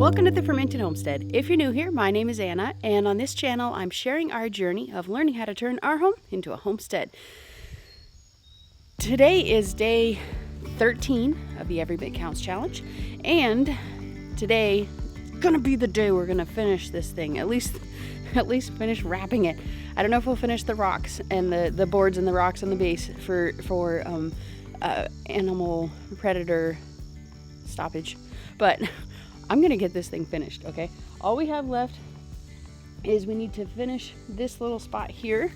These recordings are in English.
Welcome to the Fermented Homestead. If you're new here, my name is Anna, and on this channel, I'm sharing our journey of learning how to turn our home into a homestead. Today is day 13 of the Every Bit Counts challenge, and today is gonna be the day we're gonna finish this thing. At least finish wrapping it. I don't know if we'll finish the rocks and the boards and the rocks on the base for animal predator stoppage, but I'm gonna get this thing finished. Okay, all we have left is we need to finish this little spot here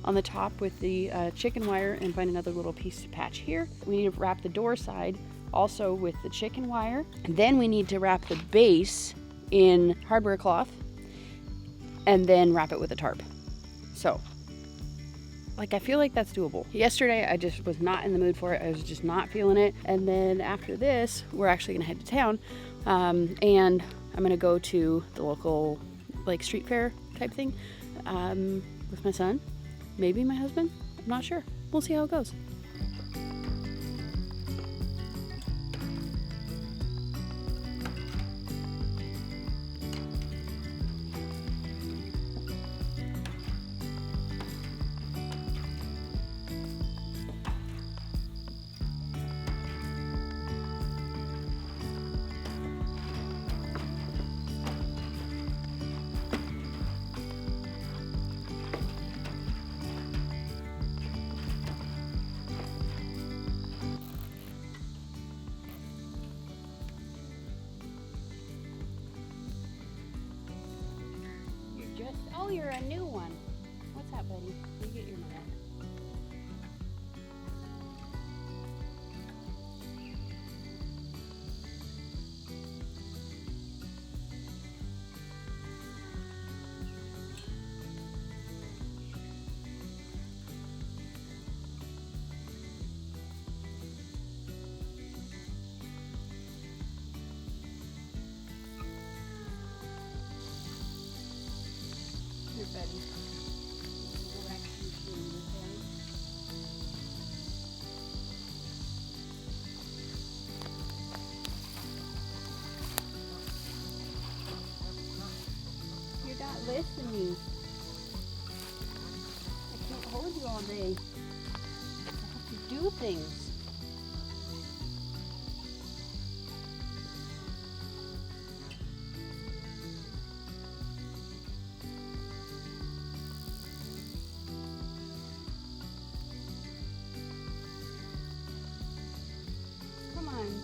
on the top with the chicken wire and find another little piece to patch here. We need to wrap the door side also with the chicken wire, and then we need to wrap the base in hardware cloth and then wrap it with a tarp. So I feel like that's doable. Yesterday I just was not in the mood for it. I was just not feeling it. And then after this, we're actually gonna head to town, and I'm gonna go to the local street fair type thing with my son, maybe my husband. I'm not sure. We'll see how it goes. Oh, you're a new one. What's that, buddy? You get your mat. Betty. You're not listening. I can't hold you all day. I have to do things.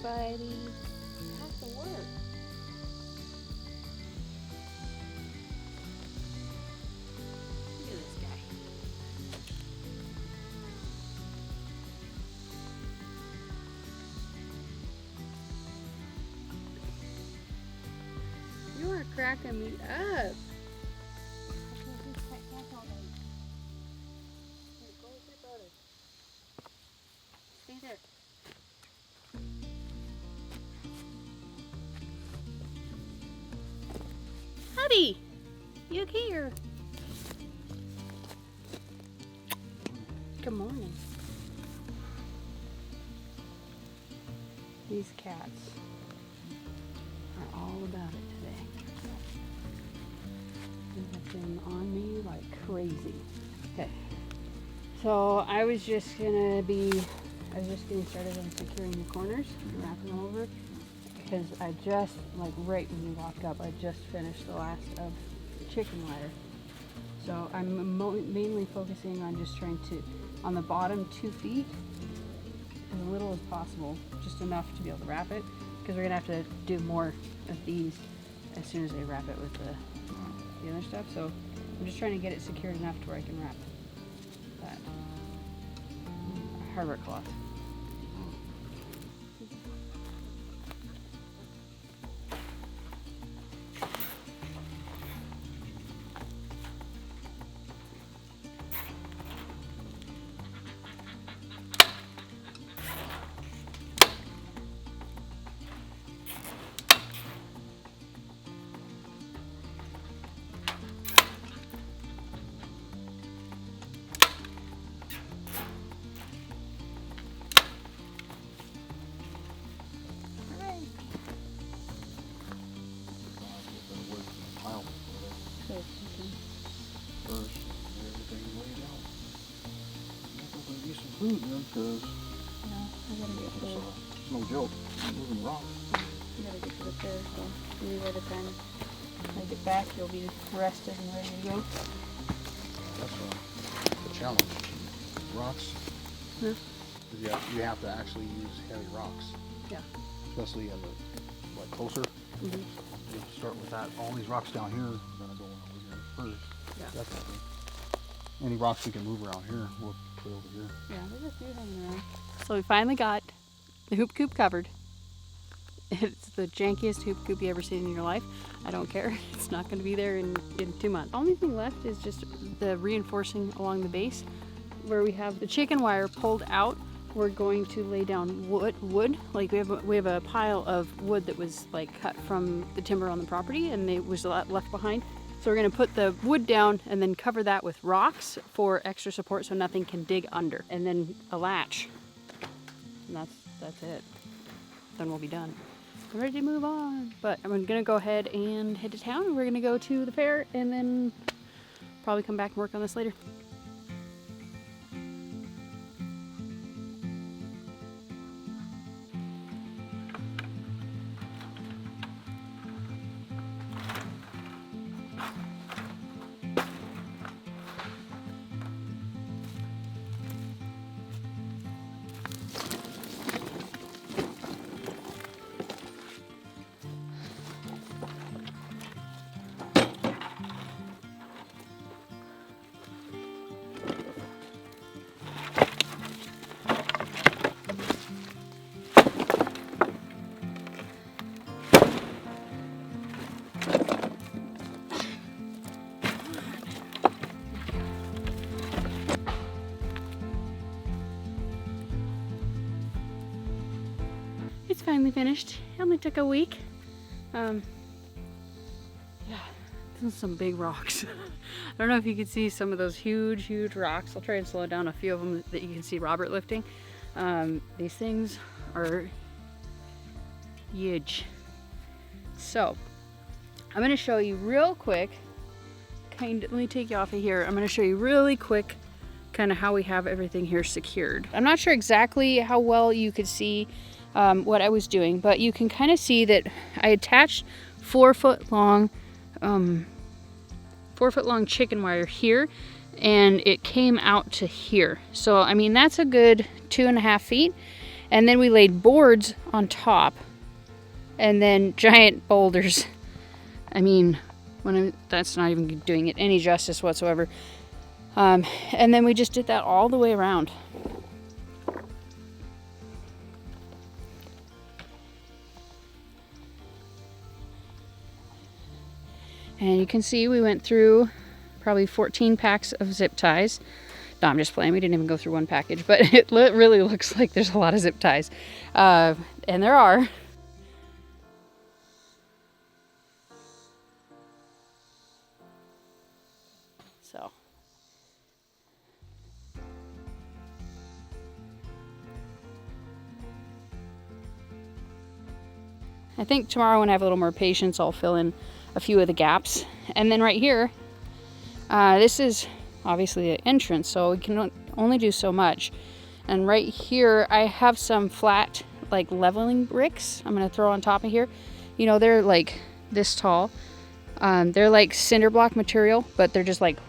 Buddy, you have to work. Look at this guy. You are cracking me up. Stay there. Howdy! You here? Good morning. These cats are all about it today. They have been on me like crazy. Okay, so I was just getting started on securing the corners and wrapping them over. Because I just, right when you walk up, I just finished the last of the chicken wire. So I'm mainly focusing on just trying to, on the bottom 2 feet, as little as possible, just enough to be able to wrap it, because we're gonna have to do more of these as soon as they wrap it with the other stuff. So I'm just trying to get it secured enough to where I can wrap that hardware cloth. food, man, because Yeah, I gotta get to it's no joke. Moving rocks. I gotta get to the fair, so maybe by the time I get back, you'll be rested and ready to go. That's the challenge. Rocks. Yeah. You have to actually use heavy rocks. Yeah. Especially in the closer. Mm-hmm. You have to start with that. All these rocks down here are gonna go over here first. Yeah. Definitely. Any rocks we can move around here, we'll put over here. Yeah, there's a few hanging around. So we finally got the hoop coop covered. It's the jankiest hoop coop you ever seen in your life. I don't care. It's not going to be there in 2 months. The only thing left is just the reinforcing along the base where we have the chicken wire pulled out. We're going to lay down wood. Like we have a pile of wood that was like cut from the timber on the property and it was left behind. So we're going to put the wood down and then cover that with rocks for extra support so nothing can dig under. And then a latch. And that's it. Then we'll be done. I'm ready to move on. But I'm going to go ahead and head to town. We're going to go to the fair and then probably come back and work on this later. It's finally finished. It only took a week. Yeah, those are some big rocks. I don't know if you can see some of those huge rocks. I'll try and slow down a few of them that you can see Robert lifting. These things are huge. So I'm gonna show you real quick, let me take you off of here. I'm gonna show you really quick kind of how we have everything here secured. I'm not sure exactly how well you could see what I was doing, but you can kind of see that I attached 4 foot long chicken wire here, and it came out to here. So I mean that's a good 2.5 feet, and then we laid boards on top, and then giant boulders. I mean, that's not even doing it any justice whatsoever. And then we just did that all the way around. And you can see we went through probably 14 packs of zip ties. No, I'm just playing. We didn't even go through one package, but it really looks like there's a lot of zip ties. And there are. So. I think tomorrow when I have a little more patience, I'll fill in a few of the gaps. And then right here, this is obviously the entrance, so we can only do so much. And right here, I have some flat, like leveling bricks I'm gonna throw on top of here. You know, they're like this tall. They're like cinder block material, but they're just like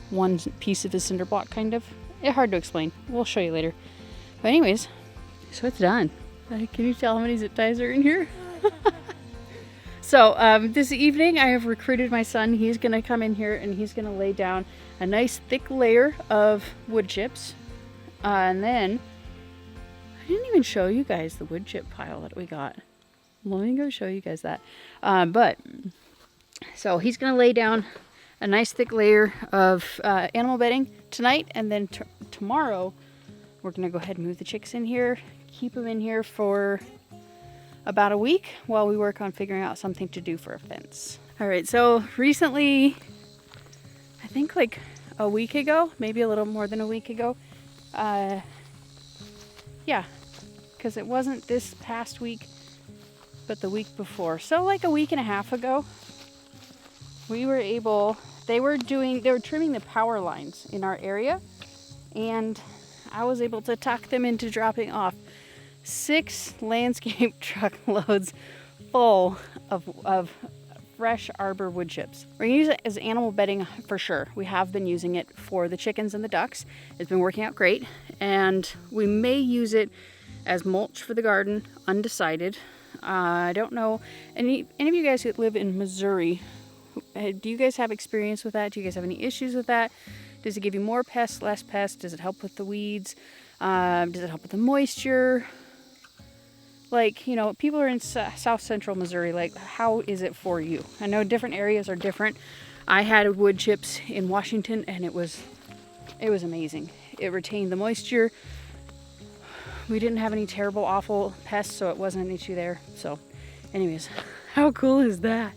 one piece of the cinder block, kind of. It's hard to explain. We'll show you later. But anyways, so it's done. Can you tell how many zip ties are in here? So this evening I have recruited my son. He's gonna come in here and he's gonna lay down a nice thick layer of wood chips. And then, I didn't even show you guys the wood chip pile that we got. Let me go show you guys that. So he's gonna lay down a nice thick layer of animal bedding tonight, and then tomorrow we're gonna go ahead and move the chicks in here, keep them in here for about a week while we work on figuring out something to do for a fence. All right, so recently, I think like a week ago, maybe a little more than a week ago, yeah, because it wasn't this past week, but the week before. So like a week and a half ago, we were able, they were trimming the power lines in our area, and I was able to talk them into dropping off 6 landscape truckloads full of fresh arbor wood chips. We're gonna use it as animal bedding for sure. We have been using it for the chickens and the ducks. It's been working out great, and we may use it as mulch for the garden, undecided. I don't know. Any of you guys who live in Missouri, do you guys have experience with that? Do you guys have any issues with that? Does it give you more pests, less pests? Does it help with the weeds? Does it help with the moisture? Like, you know, people are in South Central Missouri. Like, how is it for you? I know different areas are different. I had wood chips in Washington, and it was amazing. It retained the moisture. We didn't have any terrible, awful pests, so it wasn't an issue there. So, anyways, how cool is that?